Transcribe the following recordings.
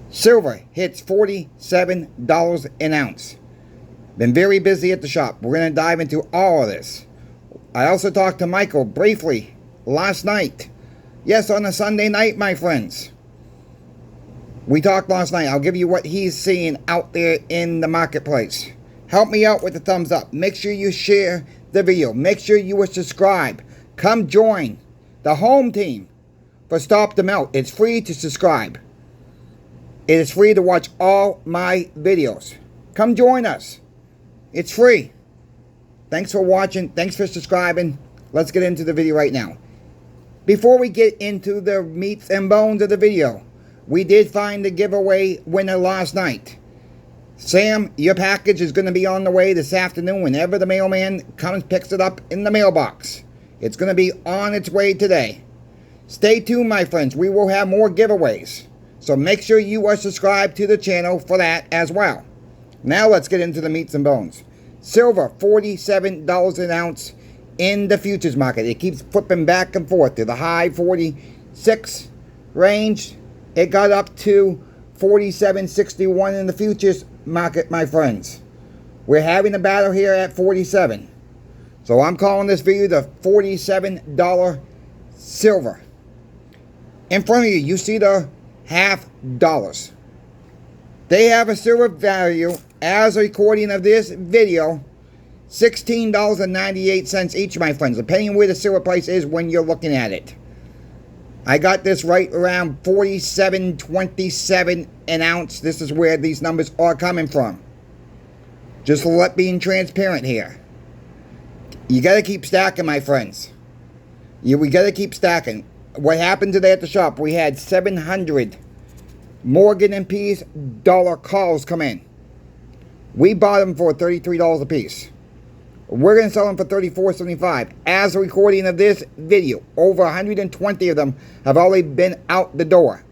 Silver hits $47 an ounce. Been very busy at the shop. We're going to dive into all of this. I also talked to Michael briefly last night. Yes, on a Sunday night, my friends. We talked last night. I'll give you what he's seeing out there in the marketplace. Help me out with the thumbs up. Make sure you share the video. Make sure you are subscribed. Come join the home team for Stop the Melt. It's free to subscribe. It is free to watch all my videos. Come join us. It's free. Thanks for watching. Thanks for subscribing. Let's get into the video right now. Before we get into the meats and bones of the video, we did find the giveaway winner last night. Sam, your package is going to be on the way this afternoon whenever the mailman comes picks it up in the mailbox. It's going to be on its way today. Stay tuned, my friends. We will have more giveaways. So make sure you are subscribed to the channel for that as well. Now let's get into the meats and bones. Silver, $47 an ounce in the futures market. It keeps flipping back and forth to the high 46 range. It got up to 47.61 in the futures market, my friends. We're having a battle here at 47. So I'm calling this video the $47 silver. In front of you, you see the $half. They have a silver value, as a recording of this video, $16.98 each, my friends, depending on where the silver price is when you're looking at it. I got this right around $47.27 an ounce. This is where these numbers are coming from. Just being transparent here. You got to keep stacking, my friends. We got to keep stacking. What happened today at the shop, we had 700 Morgan and Peace dollar calls come in. We bought them for $33 a piece. We're going to sell them for $34.75. As a recording of this video, over 120 of them have already been out the door.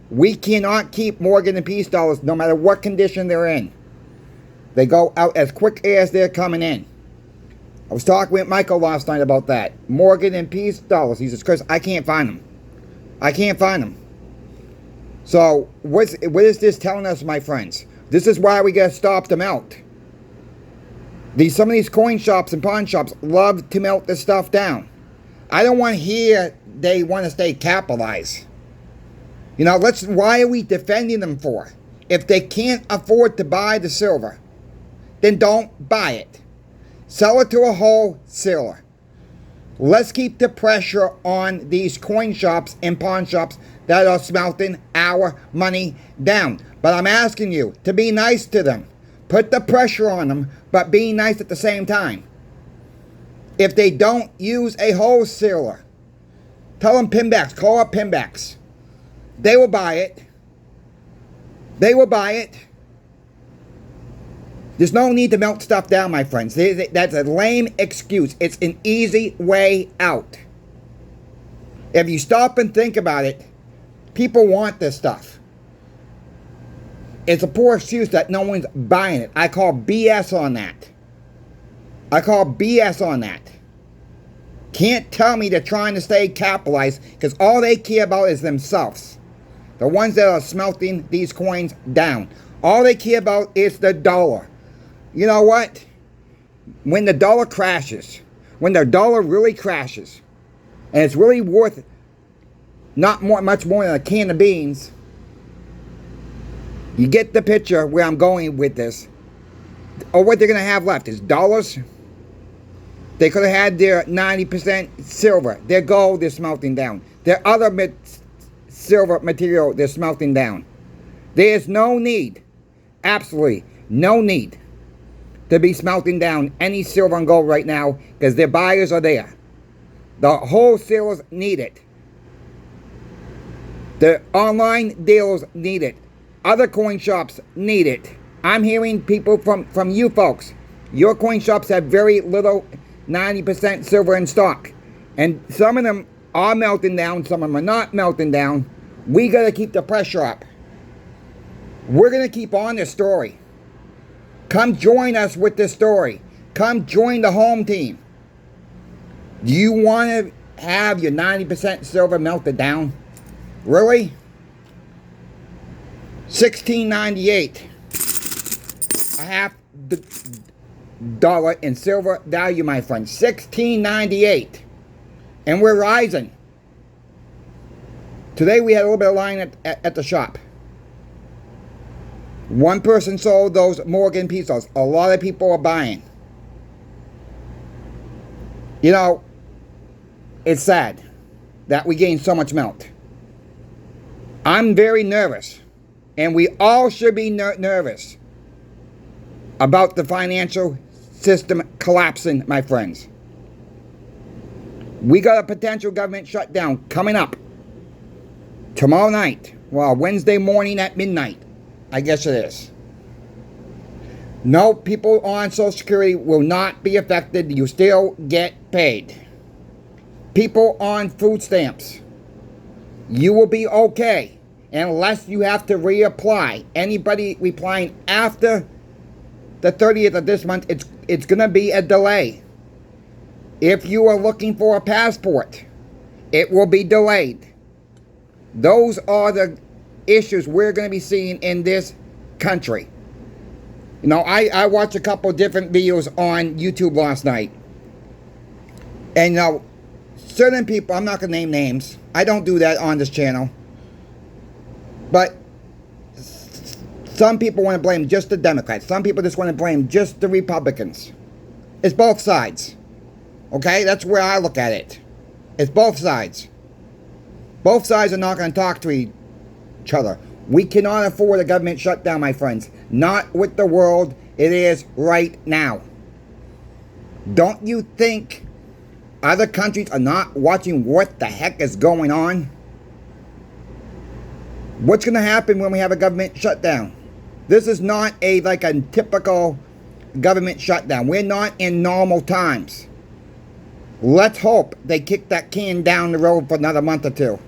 We cannot keep Morgan and Peace dollars no matter what condition they're in. They go out as quick as they're coming in. I was talking with Michael last night about that. Morgan and Peace dollars. He says, Chris, I can't find them. I can't find them. So, what is this telling us, my friends? This is why we got to stop the melt. Some of these coin shops and pawn shops love to melt this stuff down. I don't want to hear they want to stay capitalized. You know, why are we defending them for? If they can't afford to buy the silver, then don't buy it. Sell it to a wholesaler. Let's keep the pressure on these coin shops and pawn shops that are smelting our money down. But I'm asking you to be nice to them. Put the pressure on them, but be nice at the same time. If they don't use a wholesaler, tell them Pinbacks. Call up Pinbacks. They will buy it. They will buy it. There's no need to melt stuff down, my friends. That's a lame excuse. It's an easy way out. If you stop and think about it, people want this stuff. It's a poor excuse that no one's buying it. I call BS on that. I call BS on that. Can't tell me they're trying to stay capitalized because all they care about is themselves. The ones that are smelting these coins down. All they care about is the dollar. You know what? When the dollar crashes, when the dollar really crashes, and it's really worth much more than a can of beans, you get the picture where I'm going with this. Or what they're going to have left is dollars. They could have had their 90% silver. Their gold, they're smelting down. Their other silver material, they're smelting down. There's no need, absolutely no need, to be smelting down any silver and gold right now because their buyers are there. The wholesalers need it. The online dealers need it. Other coin shops need it. I'm hearing people from you folks. Your coin shops have very little 90% silver in stock. And some of them are melting down. Some of them are not melting down. We got to keep the pressure up. We're going to keep on this story. Come join us with this story. Come join the home team. Do you want to have your 90% silver melted down? Really? $16.98. A half dollar in silver value, my friends. $16.98. And we're rising. Today we had a little bit of line at the shop. One person sold those Morgan pesos. A lot of people are buying. You know, it's sad that we gained so much melt. I'm very nervous. And we all should be nervous about the financial system collapsing, my friends. We got a potential government shutdown coming up tomorrow night. Well, Wednesday morning at midnight. I guess it is. No, people on Social Security will not be affected. You still get paid. People on food stamps, you will be okay unless you have to reapply. Anybody replying after the 30th of this month, it's going to be a delay. If you are looking for a passport, it will be delayed. Those are the issues we're going to be seeing in this country. You know, I watched a couple different videos on YouTube last night. And you know, certain people, I'm not going to name names. I don't do that on this channel. But some people want to blame just the Democrats. Some people just want to blame just the Republicans. It's both sides. Okay? That's where I look at it. It's both sides. Both sides are not going to talk to each other. We cannot afford a government shutdown, my friends. Not with the world it is right now. Don't you think other countries are not watching what the heck is going on? What's going to happen when we have a government shutdown? This is not like a typical government shutdown. We're not in normal times. Let's hope they kick that can down the road for another month or two.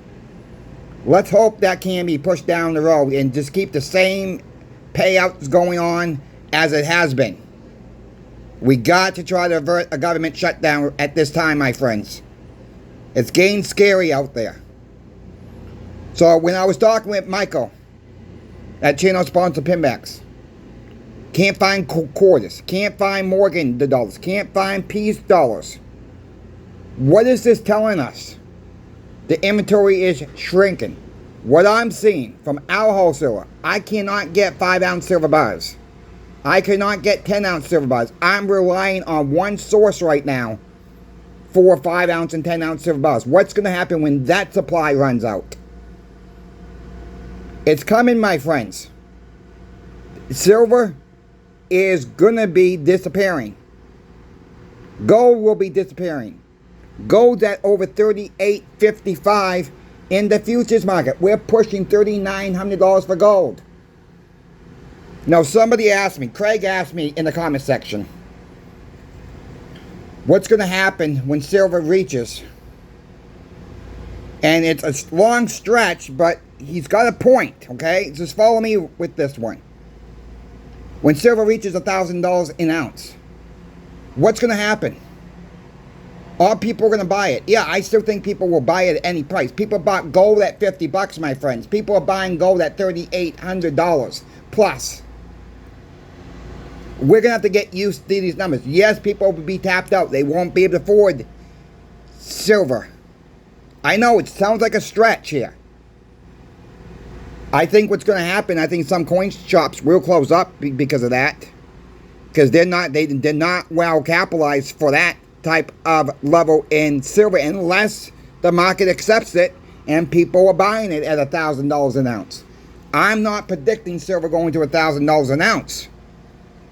Let's hope that can be pushed down the road and just keep the same payouts going on as it has been. We got to try to avert a government shutdown at this time, my friends. It's getting scary out there. So when I was talking with Michael at channel sponsor Pinbacks, can't find quarters, can't find Morgan the dollars, can't find peace dollars. What is this telling us? The inventory is shrinking. What I'm seeing from our wholesaler, I cannot get 5-ounce silver bars. I cannot get 10-ounce silver bars. I'm relying on one source right now for 5-ounce and 10-ounce silver bars. What's going to happen when that supply runs out? It's coming, my friends. Silver is going to be disappearing. Gold will be disappearing. Gold's at over $38.55 in the futures market. We're pushing $3,900 for gold. Now, somebody asked me, Craig asked me in the comment section, what's going to happen when silver reaches? And it's a long stretch, but he's got a point, okay? Just follow me with this one. When silver reaches $1,000 an ounce, what's going to happen? Are people going to buy it? Yeah, I still think people will buy it at any price. People bought gold at $50, my friends. People are buying gold at $3,800 plus. We're going to have to get used to these numbers. Yes, people will be tapped out. They won't be able to afford silver. I know it sounds like a stretch here. I think what's going to happen, I think some coin shops will close up because of that. Because they're not well capitalized for that type of level in silver unless the market accepts it and people are buying it at $1,000 an ounce. I'm not predicting silver going to $1,000 an ounce.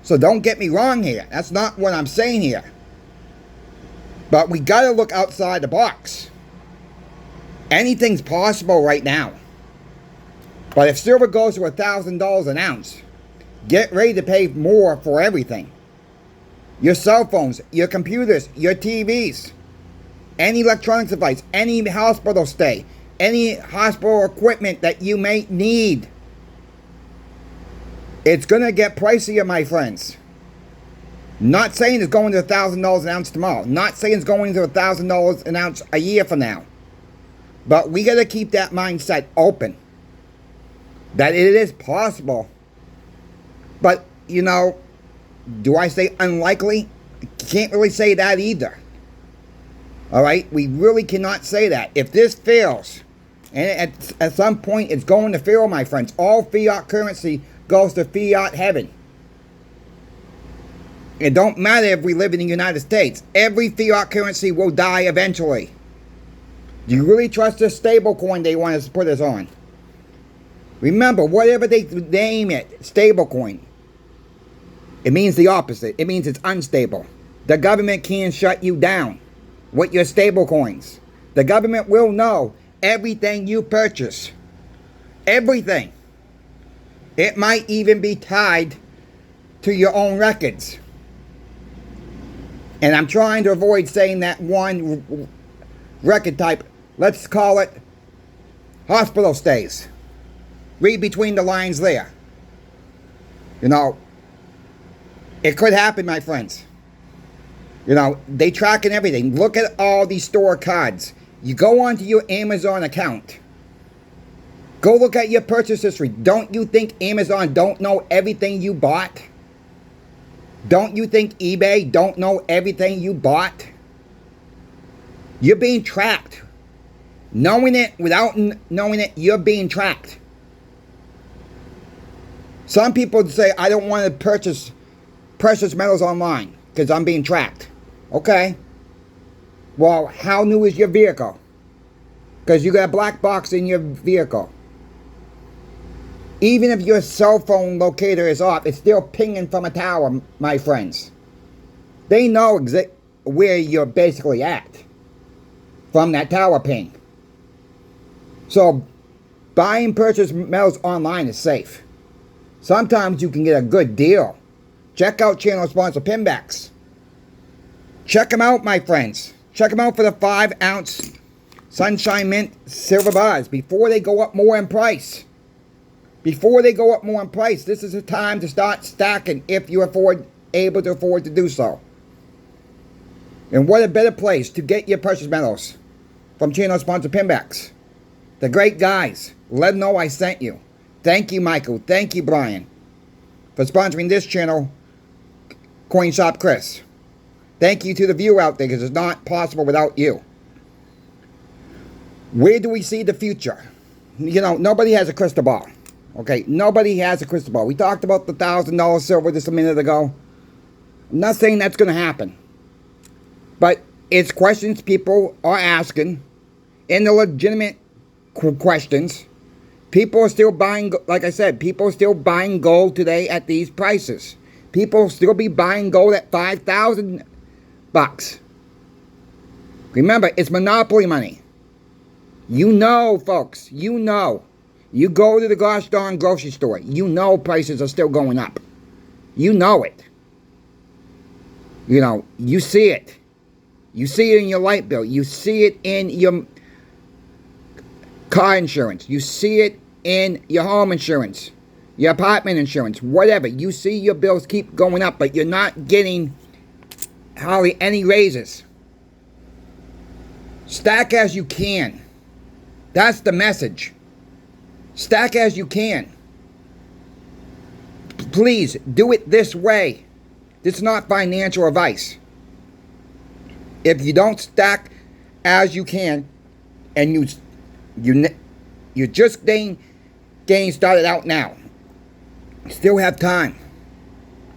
So don't get me wrong here. That's not what I'm saying here. But we got to look outside the box. Anything's possible right now. But if silver goes to $1,000 an ounce, get ready to pay more for everything. Your cell phones, your computers, your TVs, any electronics device, any hospital stay, any hospital equipment that you may need. It's going to get pricier, my friends. Not saying it's going to $1,000 an ounce tomorrow. Not saying it's going to $1,000 an ounce a year from now. But we got to keep that mindset open. that it is possible. But, you know, do I say unlikely? Can't really say that either. All right? We really cannot say that. If this fails, and at some point it's going to fail, my friends, all fiat currency goes to fiat heaven. It don't matter if we live in the United States. Every fiat currency will die eventually. Do you really trust this stable coin they want us to put us on? Remember, whatever they name it, stable coin, it means the opposite. It means it's unstable. The government can shut you down with your stable coins. The government will know everything you purchase. Everything. It might even be tied to your own records. And I'm trying to avoid saying that one record type. Let's call it hospital stays. Read between the lines there. You know, it could happen, my friends. You know, they tracking everything. Look at all these store cards. You go onto your Amazon account. Go look at your purchase history. Don't you think Amazon don't know everything you bought? Don't you think eBay don't know everything you bought? You're being tracked. Knowing it, without knowing it, you're being tracked. Some people say, I don't want to purchase precious metals online because I'm being tracked. Okay. Well, how new is your vehicle? Because you got a black box in your vehicle. Even if your cell phone locator is off, it's still pinging from a tower, my friends. They know where you're basically at from that tower ping. So, buying purchase metals online is safe. Sometimes you can get a good deal. Check out channel sponsor Pinbacks. Check them out, my friends. Check them out for the 5-ounce Sunshine Mint silver bars before they go up more in price. Before they go up more in price, this is the time to start stacking if you're able to afford to do so. And what a better place to get your precious metals from channel sponsor Pinbacks. The great guys. Let them know I sent you. Thank you, Michael. Thank you, Brian, for sponsoring this channel, Coin Shop Chris. Thank you to the viewer out there, because it's not possible without you. Where do we see the future? You know, nobody has a crystal ball. Okay, nobody has a crystal ball. We talked about the $1,000 silver just a minute ago. I'm not saying that's going to happen. But it's questions people are asking, and the legitimate questions. People are still buying, like I said, people are still buying gold today at these prices. People will still be buying gold at $5,000. Remember, it's monopoly money. You know, folks, you know. You go to the gosh darn grocery store, you know prices are still going up. You know it. You know, you see it. You see it in your light bill. You see it in your car insurance. You see it in your home insurance, your apartment insurance, whatever. You see your bills keep going up, but you're not getting hardly any raises. Stack as you can. That's the message. Stack as you can. Please do it this way. This is not financial advice. If you don't stack as you can, and you're just getting started out now, still have time.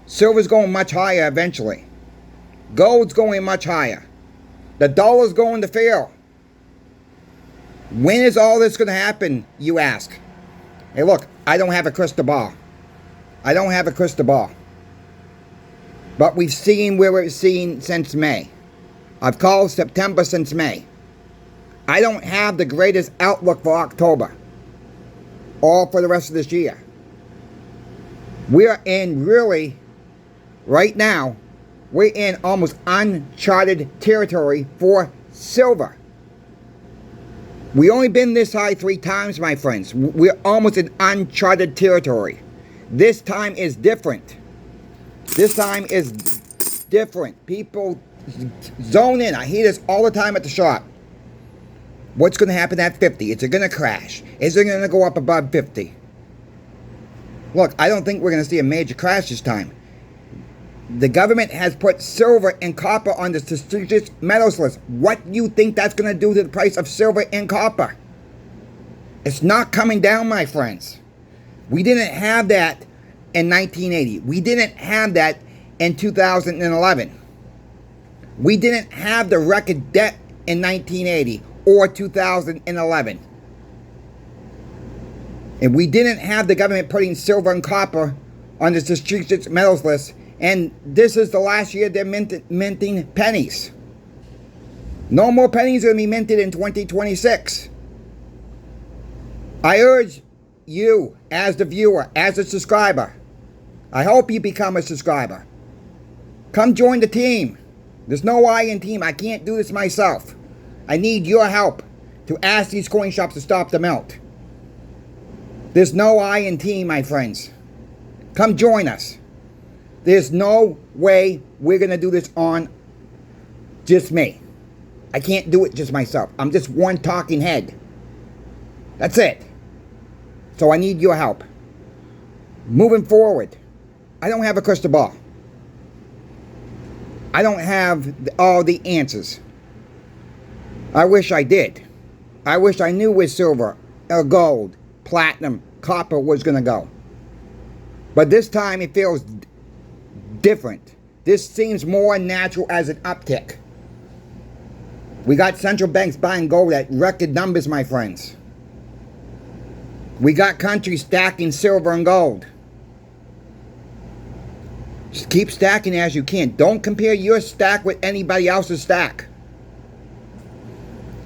Silver's going much higher eventually. Gold's going much higher. The dollar's going to fail. When is all this going to happen, you ask? Hey, look, I don't have a crystal ball. I don't have a crystal ball. But we've seen where we've seen since May. I've called September since May. I don't have the greatest outlook for October or for the rest of this year. We're in really, right now, we're in almost uncharted territory for silver. We only been this high 3 times, my friends. We're almost in uncharted territory. This time is different. This time is different. People zone in. I hear this all the time at the shop. What's going to happen at 50? Is it going to crash? Is it going to go up above 50? Look, I don't think we're going to see a major crash this time. The government has put silver and copper on the strategic metals list. What do you think that's going to do to the price of silver and copper? It's not coming down, my friends. We didn't have that in 1980. We didn't have that in 2011. We didn't have the record debt in 1980 or 2011. And we didn't have the government putting silver and copper on the strategic metals list. And this is the last year they're minting pennies. No more pennies are going to be minted in 2026. I urge you, as the viewer, as a subscriber, I hope you become a subscriber. Come join the team. There's no I in team. I can't do this myself. I need your help to ask these coin shops to stop the melt. There's no I in team, my friends. Come join us. There's no way we're going to do this on just me. I can't do it just myself. I'm just one talking head. That's it. So I need your help. Moving forward, I don't have a crystal ball. I don't have all the answers. I wish I did. I wish I knew where silver, gold, platinum, copper was going to go. But this time it feels different. This seems more natural as an uptick. We got central banks buying gold at record numbers, my friends. We got countries stacking silver and gold. Just keep stacking as you can. Don't compare your stack with anybody else's stack.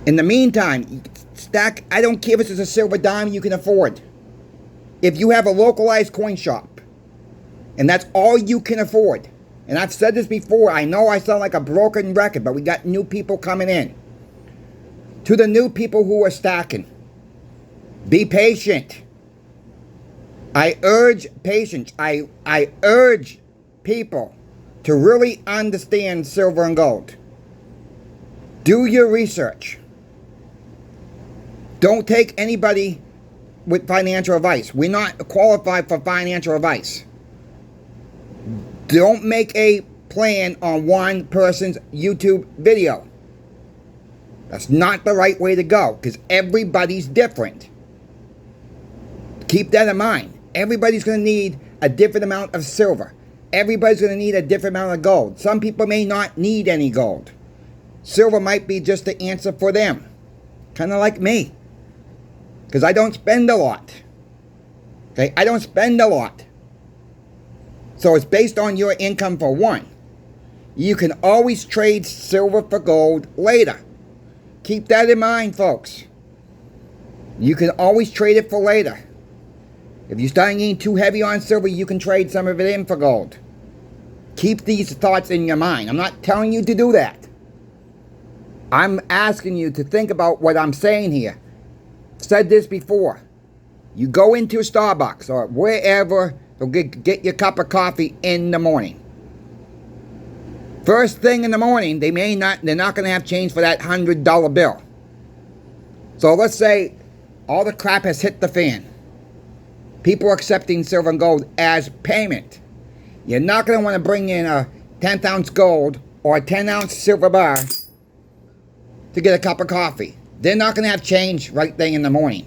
In the meantime, stack, I don't care if it's a silver dime you can afford. If you have a localized coin shop, and that's all you can afford, and I've said this before, I know I sound like a broken record, but we got new people coming in. To the new people who are stacking, be patient. I urge patience. I urge people to really understand silver and gold. Do your research. Don't take anybody with financial advice. We're not qualified for financial advice. Don't make a plan on one person's YouTube video. That's not the right way to go, because everybody's different. Keep that in mind. Everybody's going to need a different amount of silver. Everybody's going to need a different amount of gold. Some people may not need any gold. Silver might be just the answer for them. Kind of like me. Because I don't spend a lot. Okay, I don't spend a lot. So it's based on your income for one. You can always trade silver for gold later. Keep that in mind, folks. You can always trade it for later. If you're starting getting too heavy on silver, you can trade some of it in for gold. Keep these thoughts in your mind. I'm not telling you to do that. I'm asking you to think about what I'm saying here. I've said this before. You go into a Starbucks or wherever to get your cup of coffee in the morning. First thing in the morning, they're not going to have change for that $100 bill. So let's say all the crap has hit the fan. People are accepting silver and gold as payment. You're not going to want to bring in a 10th ounce gold or a 10-ounce silver bar to get a cup of coffee. They're not going to have change right then in the morning.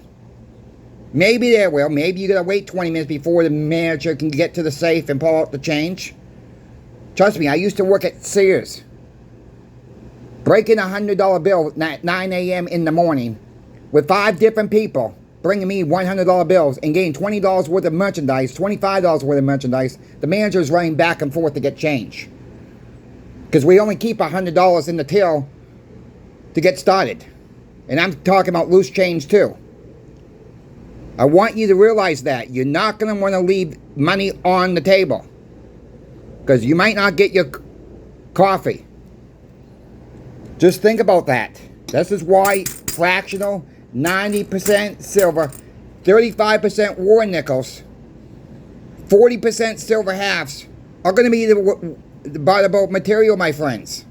Maybe they will. Maybe you got to wait 20 minutes before the manager can get to the safe and pull out the change. Trust me, I used to work at Sears. Breaking a $100 bill at 9 a.m. in the morning with 5 different people bringing me $100 bills and getting $20 worth of merchandise, $25 worth of merchandise. The manager is running back and forth to get change. Because we only keep $100 in the till to get started. And I'm talking about loose change too. I want you to realize that. You're not going to want to leave money on the table. Because you might not get your coffee. Just think about that. This is why fractional, 90% silver, 35% war nickels, 40% silver halves are going to be the bought material, my friends.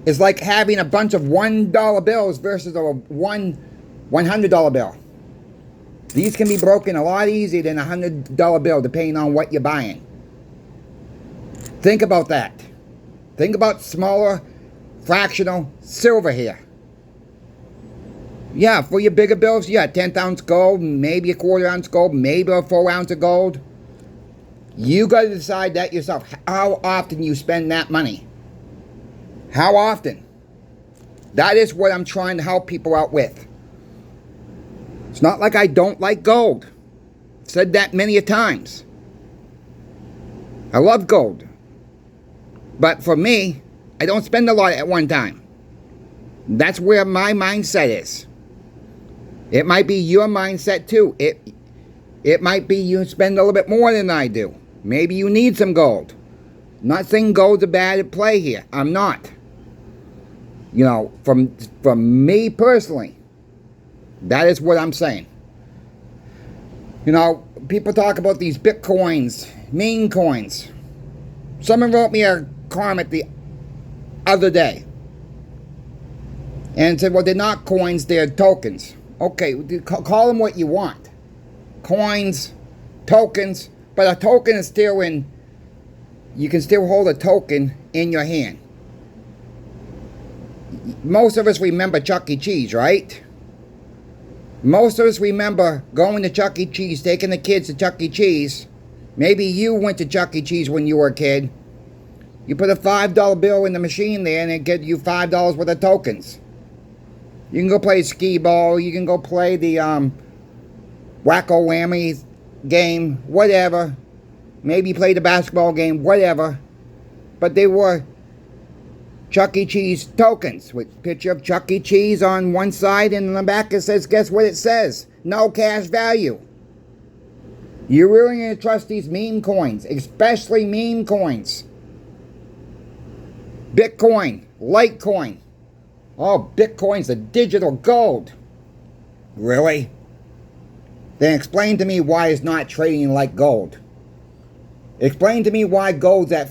It's like having a bunch of $1 bills versus a $100 bill. These can be broken a lot easier than a $100 bill, depending on what you're buying. Think about that. Think about smaller fractional silver here. Yeah, for your bigger bills, yeah, 10th ounce gold, maybe a 1/4 ounce gold, maybe a 4 ounce of gold. You got to decide that yourself, how often you spend that money. How often? That is what I'm trying to help people out with. It's not like I don't like gold. I've said that many a times. I love gold. But for me, I don't spend a lot at one time. That's where my mindset is. It might be your mindset too. It might be you spend a little bit more than I do. Maybe you need some gold. I'm not saying gold's a bad play here. I'm not. You know, from me personally, that is what I'm saying. You know, people talk about these Bitcoins, meme coins. Someone wrote me a comment the other day and said, well, they're not coins, they're tokens. Okay, call them what you want. Coins, tokens, but a token is still you can still hold a token in your hand. Most of us remember Chuck E. Cheese, right? Most of us remember going to Chuck E. Cheese, taking the kids to Chuck E. Cheese. Maybe you went to Chuck E. Cheese when you were a kid. You put a $5 bill in the machine there and it get you $5 worth of tokens. You can go play skee ball. You can go play the wacko whammy game, whatever. Maybe play the basketball game, whatever. But they were Chuck E. Cheese tokens with a picture of Chuck E. Cheese on one side, and on the back it says, guess what it says? No cash value. You're really going to trust these meme coins, especially meme coins. Bitcoin, Litecoin. Oh, Bitcoin's a digital gold. Really? Then explain to me why it's not trading like gold. Explain to me why gold's at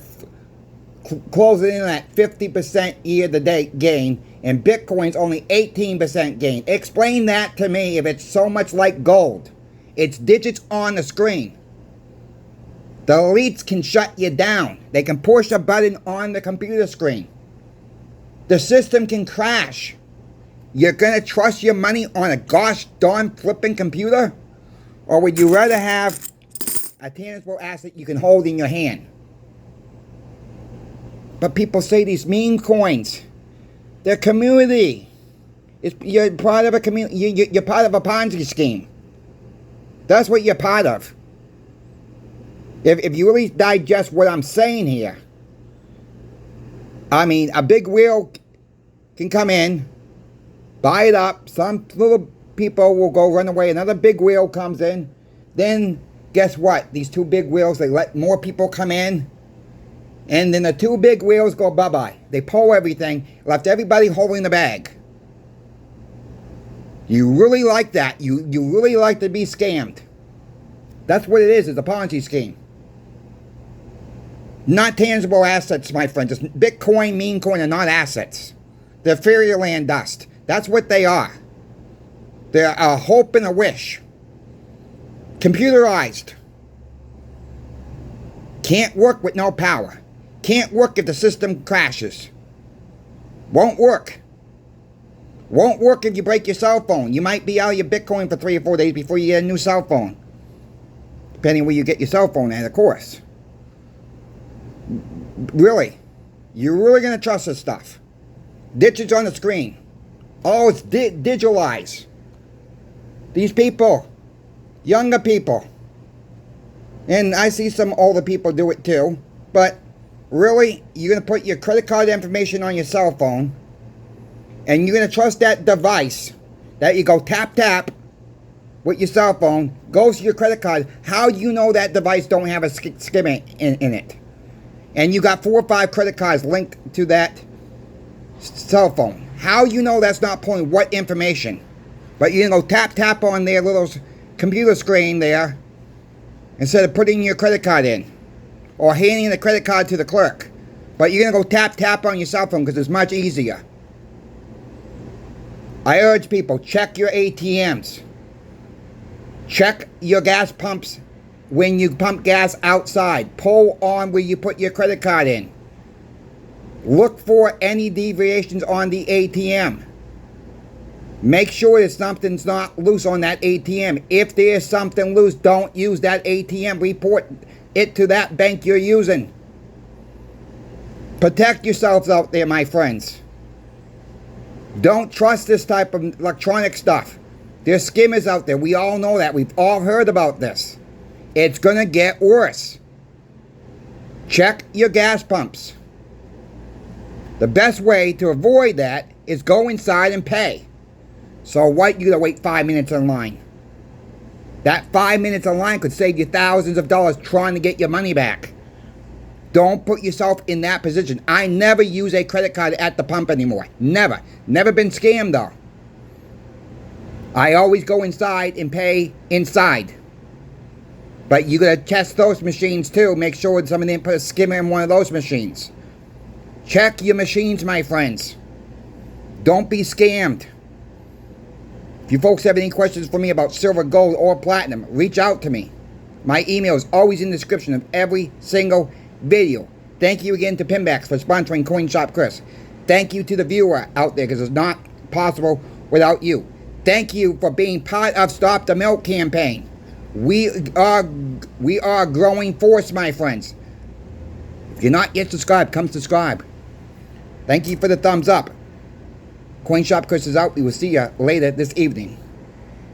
closing in at 50% year-to-date gain and Bitcoin's only 18% gain. Explain that to me if it's so much like gold. It's digits on the screen. The elites can shut you down. They can push a button on the computer screen. The system can crash. You're going to trust your money on a gosh darn flipping computer? Or would you rather have a tangible asset you can hold in your hand? But people say these meme coins, they're community. You're part of a community. You're part of a Ponzi scheme. That's what you're part of. If you really digest what I'm saying here, I mean, a big wheel can come in, buy it up. Some little people will go run away. Another big wheel comes in. Then, guess what? These two big wheels, they let more people come in. And then the two big wheels go bye-bye. They pull everything, left everybody holding the bag. You really like that. You really like to be scammed. That's what it is. It's a Ponzi scheme. Not tangible assets, my friends. It's Bitcoin, meme coin are not assets. They're fairyland dust. That's what they are. They're a hope and a wish. Computerized. Can't work with no power. Can't work if the system crashes. Won't work. Won't work if you break your cell phone. You might be out of your Bitcoin for 3 or 4 days before you get a new cell phone. Depending where you get your cell phone at, of course. Really? You're really going to trust this stuff? Digits on the screen. Oh, it's digitalized. These people, younger people, and I see some older people do it too, but really, you're going to put your credit card information on your cell phone, and you're going to trust that device that you go tap tap with your cell phone, goes to your credit card. How do you know that device don't have a skim in it? And you got 4 or 5 credit cards linked to that cell phone. How you know that's not pulling what information? But you're going to go tap tap on their little computer screen there instead of putting your credit card in or handing the credit card to the clerk. But you're going to go tap tap on your cell phone because it's much easier. I urge people, check your ATMs. Check your gas pumps when you pump gas outside. Pull on where you put your credit card in. Look for any deviations on the ATM. Make sure that something's not loose on that ATM. If there's something loose, don't use that ATM. Report it to that bank you're using. Protect yourselves out there, my friends. Don't trust this type of electronic stuff. There's skimmers out there. We all know that. We've all heard about this. It's going to get worse. Check your gas pumps. The best way to avoid that is go inside and pay. So what? You got to wait 5 minutes in line. That 5 minutes in line could save you thousands of dollars trying to get your money back. Don't put yourself in that position. I never use a credit card at the pump anymore. Never. Never been scammed though. I always go inside and pay inside. But you gotta test those machines too. Make sure somebody didn't put a skimmer in one of those machines. Check your machines, my friends. Don't be scammed. If you folks have any questions for me about silver, gold, or platinum, reach out to me. My email is always in the description of every single video. Thank you again to Pinbacks for sponsoring Coin Shop Chris. Thank you to the viewer out there because it's not possible without you. Thank you for being part of Stop the Milk campaign. We are a growing force, my friends. If you're not yet subscribed, come subscribe. Thank you for the thumbs up. Coin Shop Chris is out. We will see you later this evening.